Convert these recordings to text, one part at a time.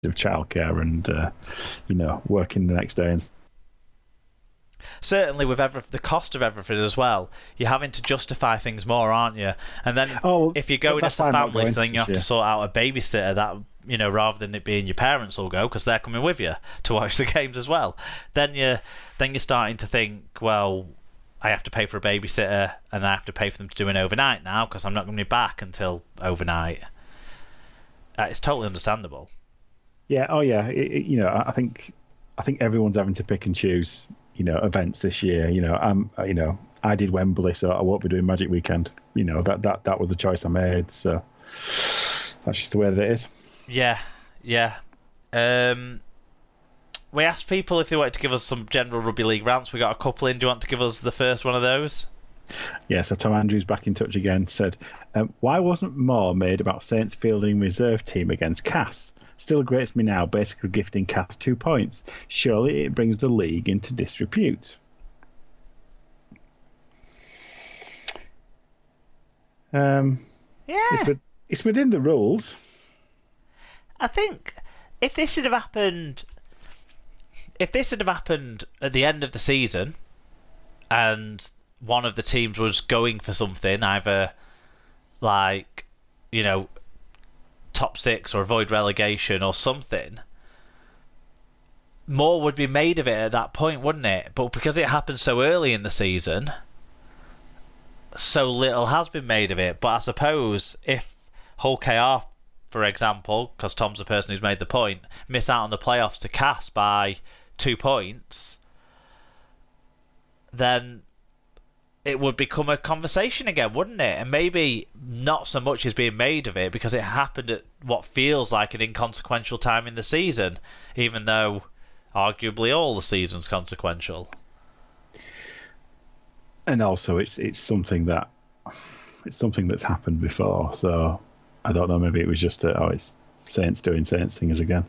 of childcare and working the next day. And Certainly with the cost of everything as well, you're having to justify things more, aren't you? And then if you're going as a family, so then you have to sort out a babysitter that, rather than it being your parents will go because they're coming with you to watch the games as well. Then you're starting to think, well, I have to pay for a babysitter and I have to pay for them to do an overnight now because I'm not going to be back until overnight. It's totally understandable. Yeah. Oh, yeah. I think everyone's having to pick and choose, events this year. I did Wembley, so I won't be doing Magic Weekend. That was the choice I made. So that's just the way that it is. Yeah. We asked people if they wanted to give us some general rugby league rants. We got a couple in. Do you want to give us the first one of those? Yeah, so Tom Andrews back in touch again said, why wasn't more made about Saints fielding reserve team against Cass? Still grates me now, basically gifting Cass 2 points. Surely it brings the league into disrepute. It's within the rules. I think if this had happened at the end of the season and one of the teams was going for something, either like, top 6 or avoid relegation or something, more would be made of it at that point, wouldn't it? But because it happened so early in the season, so little has been made of it. But I suppose if Hull KR, for example, because Tom's the person who's made the point, miss out on the playoffs to Cass by 2 points, then it would become a conversation again, wouldn't it? And maybe not so much is being made of it because it happened at what feels like an inconsequential time in the season, even though arguably all the season's consequential. And also, it's something that's happened before. So I don't know. Maybe it was just it's Saints doing Saints things again.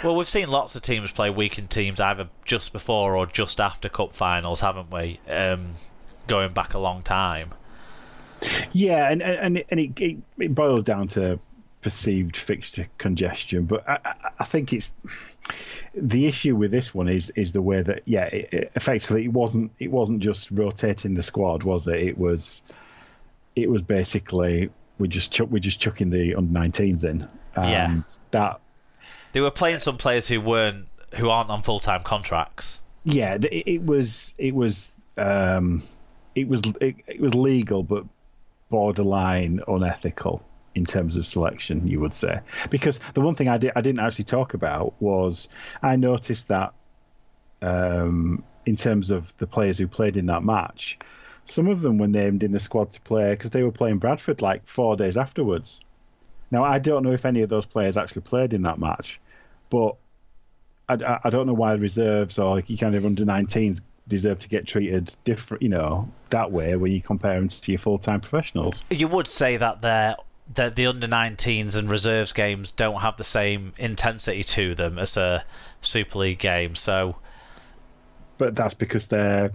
Well, we've seen lots of teams play weakened teams either just before or just after cup finals, haven't we? Going back a long time. Yeah, and it boils down to perceived fixture congestion, but I think it's the issue with this one is the way that effectively it wasn't just rotating the squad, was it? It was basically we just chucking the under-19s in. That they were playing some players who aren't on full-time contracts. Yeah, it was legal but borderline unethical in terms of selection, you would say. Because the one thing I didn't actually talk about was I noticed that in terms of the players who played in that match, some of them were named in the squad to play because they were playing Bradford like 4 days afterwards. Now, I don't know if any of those players actually played in that match, but I don't know why the reserves or you kind of under-19s deserve to get treated different, that way when you compare them to your full-time professionals. You would say that the under-19s and reserves games don't have the same intensity to them as a Super League game, so... But that's because their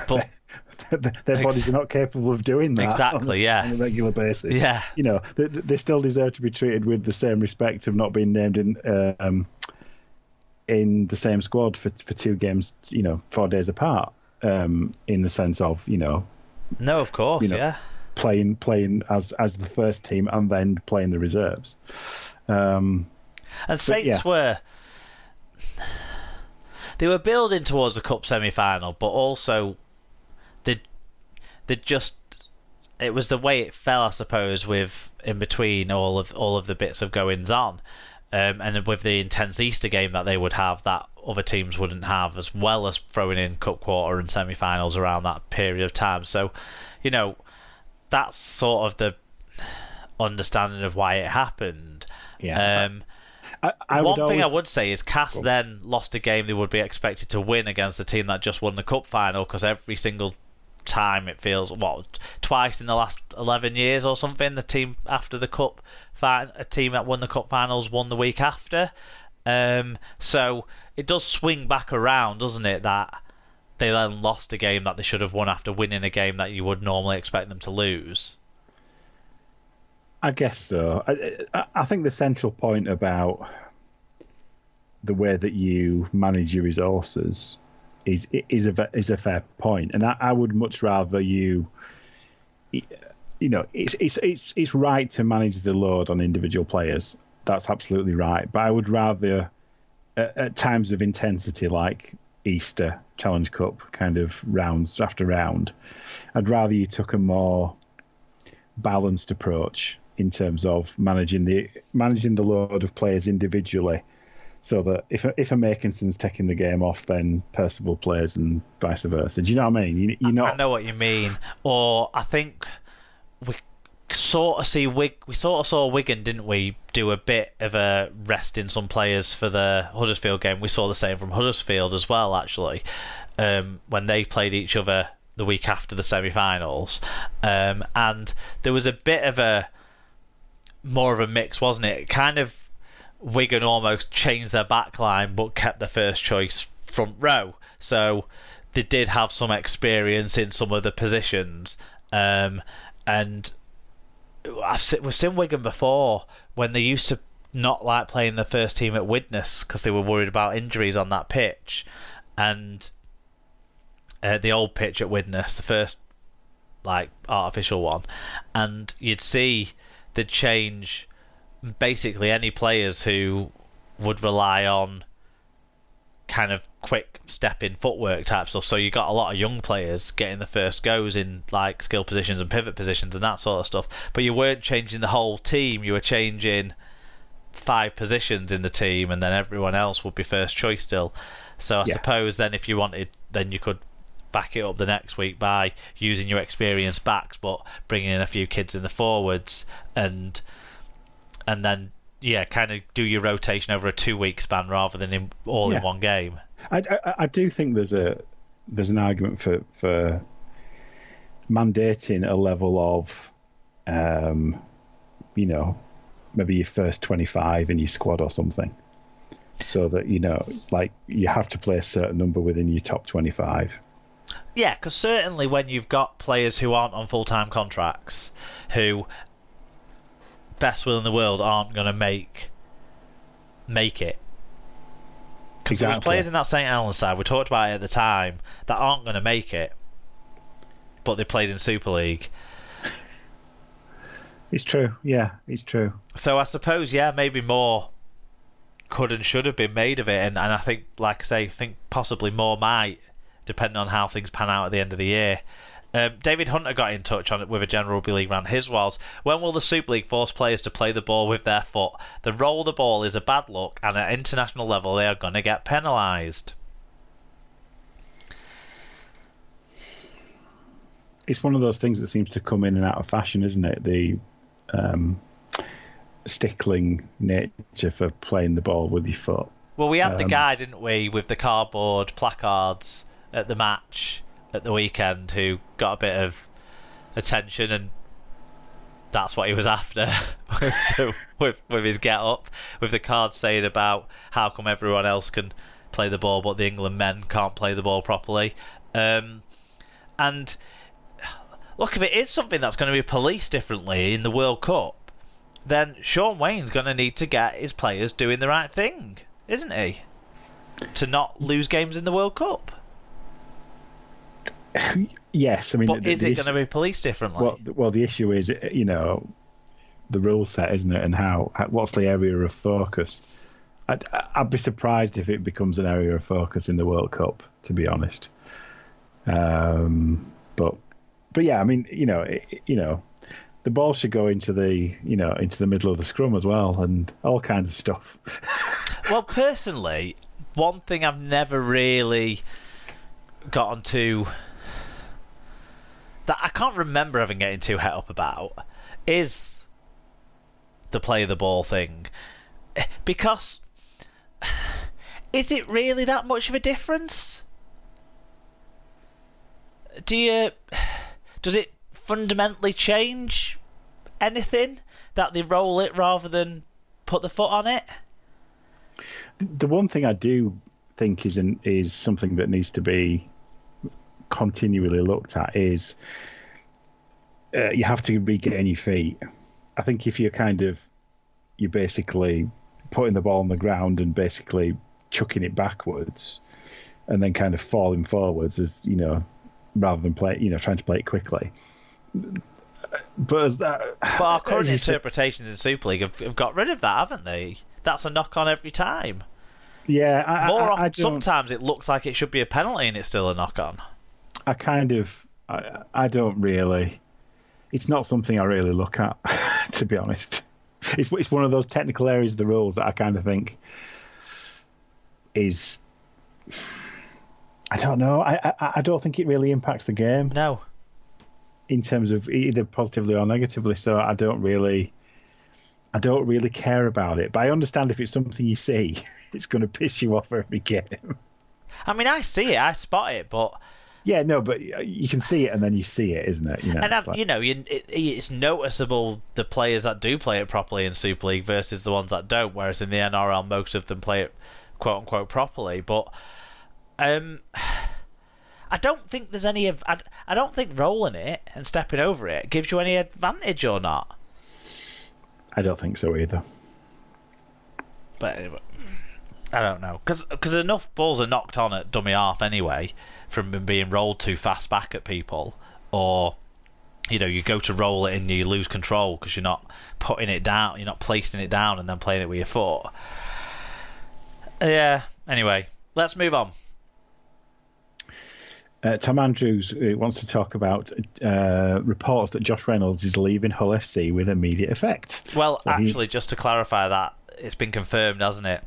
bodies are not capable of doing that on a regular basis. Yeah. They still deserve to be treated with the same respect of not being named in the same squad for 2 games, 4 days apart, in the sense of, No, of course, playing as the first team and then playing the reserves. And Saints were building towards the cup semi-final, but also it was the way it fell, I suppose, with in between all of the bits of goings on. And with the intense Easter game that they would have that other teams wouldn't have, as well as throwing in cup quarter and semi-finals around that period of time. So, that's sort of the understanding of why it happened. Yeah. One thing I would say is Cass then lost a game they would be expected to win against the team that just won the cup final, because every single time it feels, twice in the last 11 years or something, the team after the cup, a team that won the cup finals won the week after. So it does swing back around, doesn't it, that they then lost a game that they should have won after winning a game that you would normally expect them to lose. I guess so. I think the central point about the way that you manage your resources is a fair point, and I would much rather you. It's right to manage the load on individual players. That's absolutely right. But I would rather, at times of intensity like Easter, Challenge Cup kind of rounds after round, I'd rather you took a more balanced approach in terms of managing the load of players individually, so that if a Makinson's taking the game off, then Percival plays and vice versa. Do you know what I mean? I know what you mean. Or I think we sort of saw Wigan, didn't we, do a bit of a resting some players for the Huddersfield game. We saw the same from Huddersfield as well, actually, when they played each other the week after the semi-finals, and there was a bit of more of a mix, wasn't it? Kind of Wigan almost changed their back line but kept their first choice front row, so they did have some experience in some of the positions, and we've seen Wigan before when they used to not like playing the first team at Widnes because they were worried about injuries on that pitch, and the old pitch at Widnes, the first like artificial one, and you'd see they'd change basically any players who would rely on kind of quick step-in footwork type stuff. So you got a lot of young players getting the first goes in like skill positions and pivot positions and that sort of stuff. But you weren't changing the whole team. You were changing 5 positions in the team, and then everyone else would be first choice still. So I suppose then if you wanted, then you could back it up the next week by using your experienced backs, but bringing in a few kids in the forwards, and then kind of do your rotation over a 2-week span rather than in one game. I do think there's an argument for mandating a level of maybe your first 25 in your squad or something, so that you have to play a certain number within your top 25. Yeah, because certainly when you've got players who aren't on full-time contracts, who best will in the world aren't going to make it. Because there's players in that St. Helens side, we talked about it at the time, that aren't going to make it, but they played in Super League. It's true, yeah, it's true. So I suppose, maybe more could and should have been made of it, and I think, like I say, possibly more might, depending on how things pan out at the end of the year. David Hunter got in touch on it with a general rugby league rant. His was, when will the Super League force players to play the ball with their foot? The roll of the ball is a bad look, and at international level they are going to get penalised. It's one of those things that seems to come in and out of fashion, isn't it? The stickling nature for playing the ball with your foot. Well, we had the guy, didn't we, with the cardboard placards at the match at the weekend, who got a bit of attention, and that's what he was after with his get-up, with the cards saying about how come everyone else can play the ball but the England men can't play the ball properly. And look, if it is something that's going to be policed differently in the World Cup, then Sean Wayne's going to need to get his players doing the right thing, isn't he? To not lose games in the World Cup. Yes, I mean, but is it going to be policed differently? Well, the issue is, the rule set, isn't it, and what's the area of focus? I'd be surprised if it becomes an area of focus in the World Cup, to be honest. But yeah, I mean, the ball should go into the middle of the scrum as well, and all kinds of stuff. Well, personally, one thing I've never really gotten to, that I can't remember having getting too het up about, is the play the ball thing. Because is it really that much of a difference? Does it fundamentally change anything that they roll it rather than put the foot on it? The one thing I do think is something that needs to be continually looked at is you have to be getting your feet. I think if you're basically putting the ball on the ground and basically chucking it backwards and then kind of falling forwards as rather than trying to play it quickly. But our current interpretations in Super League have got rid of that, haven't they? That's a knock on every time. Yeah, often, sometimes it looks like it should be a penalty and it's still a knock on. I don't really. It's not something I really look at, to be honest. It's one of those technical areas of the rules that I kind of think is. I don't know. I don't think it really impacts the game. No. In terms of either positively or negatively, so I don't really care about it. But I understand if it's something you see, it's going to piss you off every game. I mean, I see it, I spot it, but yeah, no, but you can see it and then you see it, isn't it? It's noticeable the players that do play it properly in Super League versus the ones that don't. Whereas in the NRL, most of them play it quote unquote properly, but. I don't think there's any. I don't think rolling it and stepping over it gives you any advantage or not. I don't think so either. But I don't know because enough balls are knocked on at dummy half anyway from being rolled too fast back at people, or you go to roll it and you lose control because you're not putting it down, you're not placing it down and then playing it with your foot. Yeah. Anyway, let's move on. Tom Andrews wants to talk about reports that Josh Reynolds is leaving Hull FC with immediate effect. Well, so actually, just to clarify that, it's been confirmed, hasn't it?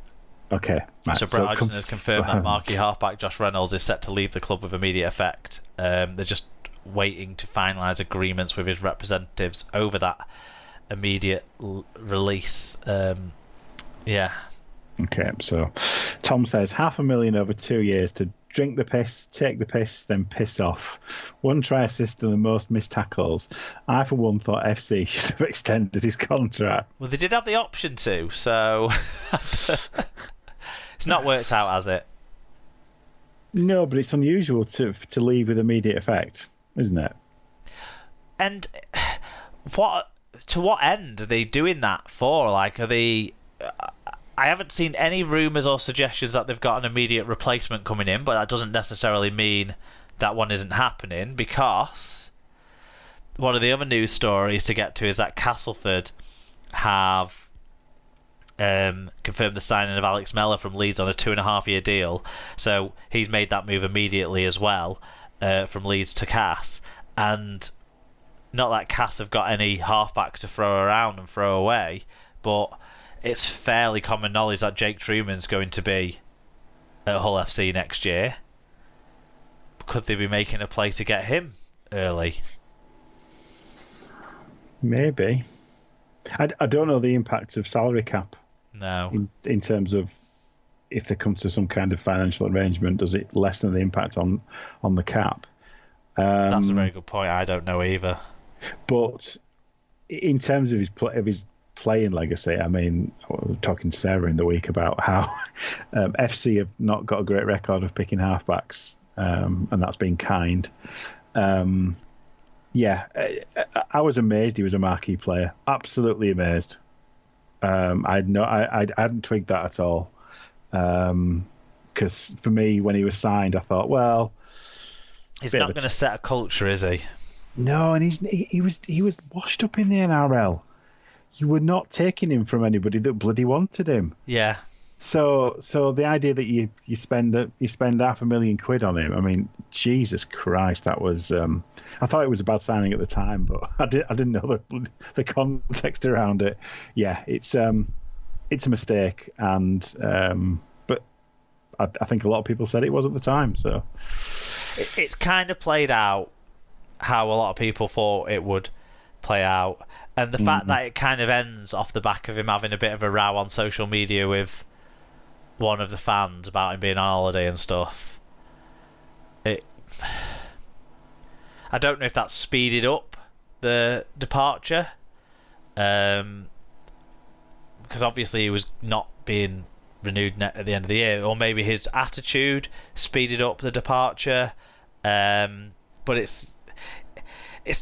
Okay. Right. So Brett Hodgson has confirmed that marquee halfback Josh Reynolds is set to leave the club with immediate effect. They're just waiting to finalise agreements with his representatives over that immediate release. Yeah. Okay, so Tom says $500,000 over 2 years to drink the piss, take the piss, then piss off. One try assist and the most missed tackles. I, for one, thought FC should have extended his contract. Well, they did have the option to, so it's not worked out, has it? No, but it's unusual to leave with immediate effect, isn't it? And to what end are they doing that for? Like, are they... I haven't seen any rumours or suggestions that they've got an immediate replacement coming in, but that doesn't necessarily mean that one isn't happening, because one of the other news stories to get to is that Castleford have confirmed the signing of Alex Mellor from Leeds on a 2.5-year deal. So he's made that move immediately as well, from Leeds to Cass. And not that Cass have got any halfbacks to throw around and throw away, but it's fairly common knowledge that Jake Truman's going to be at Hull FC next year. Could they be making a play to get him early? Maybe. I don't know the impact of salary cap. No. In terms of if they come to some kind of financial arrangement, does it lessen the impact on the cap? That's a very good point. I don't know either. But in terms of his playing legacy, I mean, I was talking to Sarah in the week about how FC have not got a great record of picking halfbacks, and that's been kind. Yeah, I was amazed he was a marquee player. Absolutely amazed. I hadn't twigged that at all. Because for me, when he was signed, I thought, well, he's not going to set a culture, is he? No, and he was washed up in the NRL. You were not taking him from anybody that bloody wanted him. Yeah. So the idea that you spend £500,000 on him, I mean, Jesus Christ, that was. I thought it was a bad signing at the time, but I didn't know the context around it. Yeah, it's a mistake, and but I think a lot of people said it was at the time. So it's kind of played out how a lot of people thought it would play out, and the fact that it kind of ends off the back of him having a bit of a row on social media with one of the fans about him being on holiday and stuff. I don't know if that speeded up the departure, because obviously he was not being renewed at the end of the year, or maybe his attitude speeded up the departure. But it's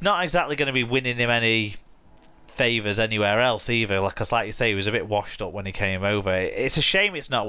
not exactly going to be winning him any favours anywhere else either. Like you say, he was a bit washed up when he came over. It's a shame it's not